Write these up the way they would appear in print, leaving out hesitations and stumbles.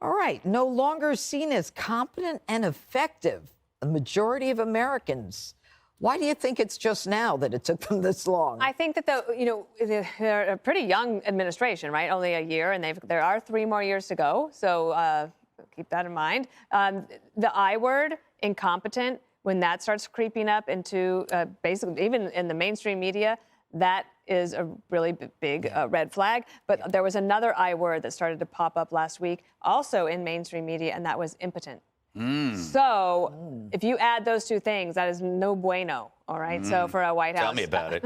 All right, no longer seen as competent and effective. The majority of Americans. Why do you think it's just now that it took them this long? I think that they're a pretty young administration, right? Only a year, and there are 3 more years to go. So keep that in mind. The I word, incompetent, when that starts creeping up into basically even in the mainstream media, that is a really big red flag. But there was another I word that started to pop up last week, also in mainstream media, and that was impotent. So if you add those 2 things, that is no bueno. All right. So for a White House. Tell me about it.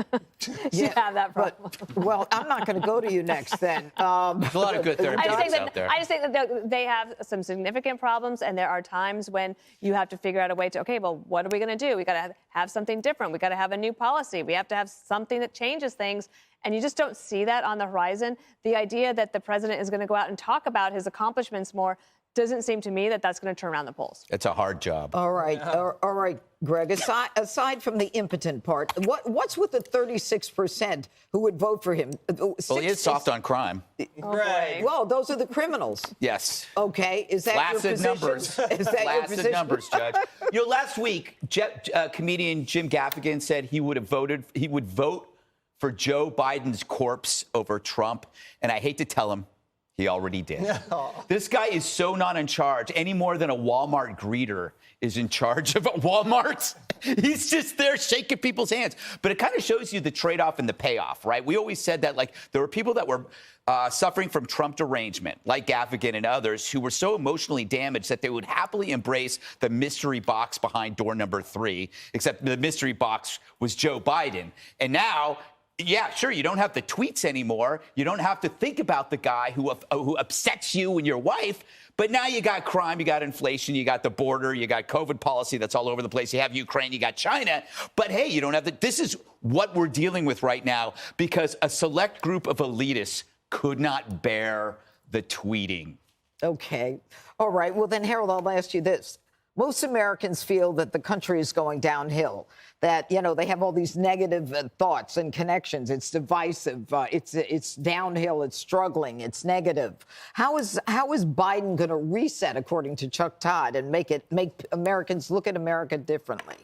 You have that problem. Well, I'm not going to go to you next then. There's a lot of good therapeutics out there. I just think that they have some significant problems, and there are times when you have to figure out a way to, okay, well, what are we going to do? We got to have something different. We got to have a new policy. We have to have something that changes things. And you just don't see that on the horizon. The idea that the president is going to go out and talk about his accomplishments more doesn't seem to me that that's going to turn around the polls. It's a hard job. All right. All right, Greg, aside from the impotent part, what's with the 36% who would vote for him? Well, he is soft on crime. Right. Well, those are the criminals. Yes. Okay. Is that your position? Numbers. Is that your position? Numbers, Judge. Last week, comedian Jim Gaffigan said he would vote for Joe Biden's corpse over Trump. And I hate to tell him, he already did. This guy is so not in charge any more than a Walmart greeter is in charge of a Walmart. He's just there shaking people's hands. But it kind of shows you the trade-off and the payoff, right? We always said that, like, there were people that were suffering from Trump derangement, like Gaffigan and others, who were so emotionally damaged that they would happily embrace the mystery box behind door number 3, except the mystery box was Joe Biden. And now, yeah, sure, you don't have the tweets anymore. You don't have to think about the guy who upsets you and your wife. But now you got crime, you got inflation, you got the border, you got COVID policy that's all over the place. You have Ukraine, you got China. But hey, you don't have this is what we're dealing with right now because a select group of elitists could not bear the tweeting. Okay. All right. Well, then, Harold, I'll ask you this. Most Americans feel that the country is going downhill, that, they have all these negative thoughts and connections. It's divisive. It's downhill. It's struggling. It's negative. How is Biden going to reset, according to Chuck Todd, and make Americans look at America differently?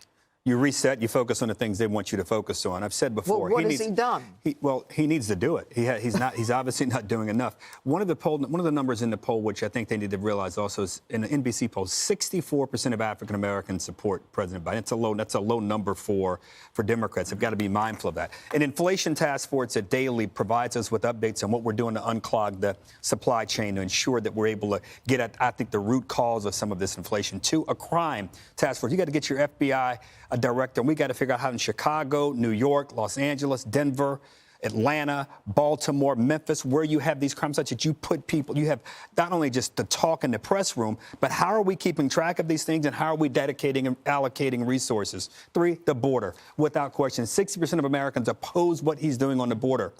You reset, you focus on the things they want you to focus on. I've said before. Well, what has he done? He needs to do it. He's obviously not doing enough. One of the numbers in the poll, which I think they need to realize also, is in the NBC poll, 64% of African Americans support President Biden. That's a low number for Democrats. They've got to be mindful of that. An inflation task force at Daily provides us with updates on what we're doing to unclog the supply chain to ensure that we're able to get at, I think, the root cause of some of this inflation. 2, a crime task force. You got to get your FBI director, and we got to figure out how in Chicago, New York, Los Angeles, Denver, Atlanta, Baltimore, Memphis, where you have these crime sites that you put people, you have not only just the talk in the press room, but how are we keeping track of these things and how are we dedicating and allocating resources? 3, the border. Without question, 60% of Americans oppose what he's doing on the border.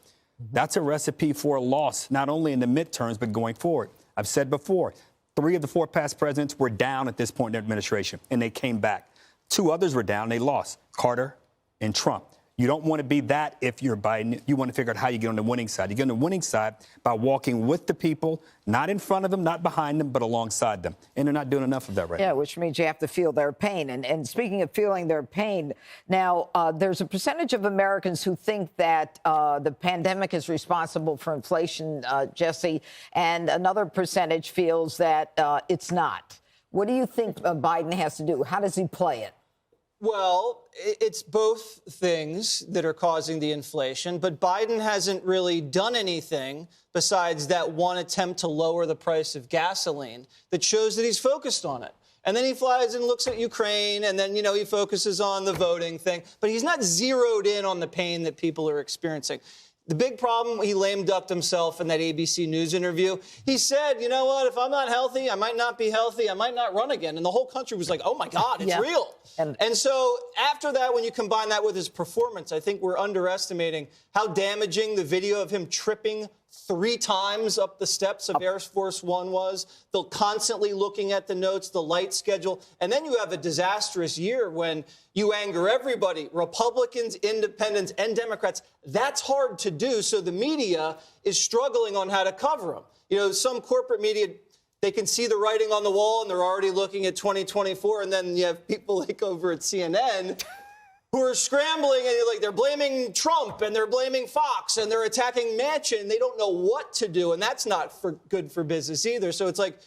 That's a recipe for a loss, not only in the midterms, but going forward. I've said before, 3 of the 4 past presidents were down at this point in their administration, and they came back. 2 others were down, they lost, Carter and Trump. You don't want to be that if you're Biden. You want to figure out how you get on the winning side. You get on the winning side by walking with the people, not in front of them, not behind them, but alongside them. And they're not doing enough of that right now. Yeah, which means you have to feel their pain. And speaking of feeling their pain, now there's a percentage of Americans who think that the pandemic is responsible for inflation, Jesse, and another percentage feels that it's not. What do you think Biden has to do? How does he play it? Well, it's both things that are causing the inflation, but Biden hasn't really done anything besides that one attempt to lower the price of gasoline that shows that he's focused on it. And then he flies and looks at Ukraine, and then, he focuses on the voting thing. But he's not zeroed in on the pain that people are experiencing. The big problem, he lame ducked himself in that ABC News interview. He said, you know what, if I'm not healthy, I might not be healthy, I might not run again. And the whole country was like, oh, my God, it's real. And so after that, when you combine that with his performance, I think we're underestimating how damaging the video of him tripping 3 times up the steps of Air Force One was. They're constantly looking at the notes, the light schedule. And then you have a disastrous year when you anger everybody, Republicans, independents, and Democrats. That's hard to do. So the media is struggling on how to cover them. Some corporate media they can see the writing on the wall and they're already looking at 2024. And then you have people like over at CNN who are scrambling and they're blaming Trump and they're blaming Fox and they're attacking Manchin. They don't know what to do, and that's not good for business either. So it's like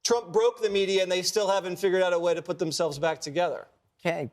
Trump broke the media and they still haven't figured out a way to put themselves back together. Okay.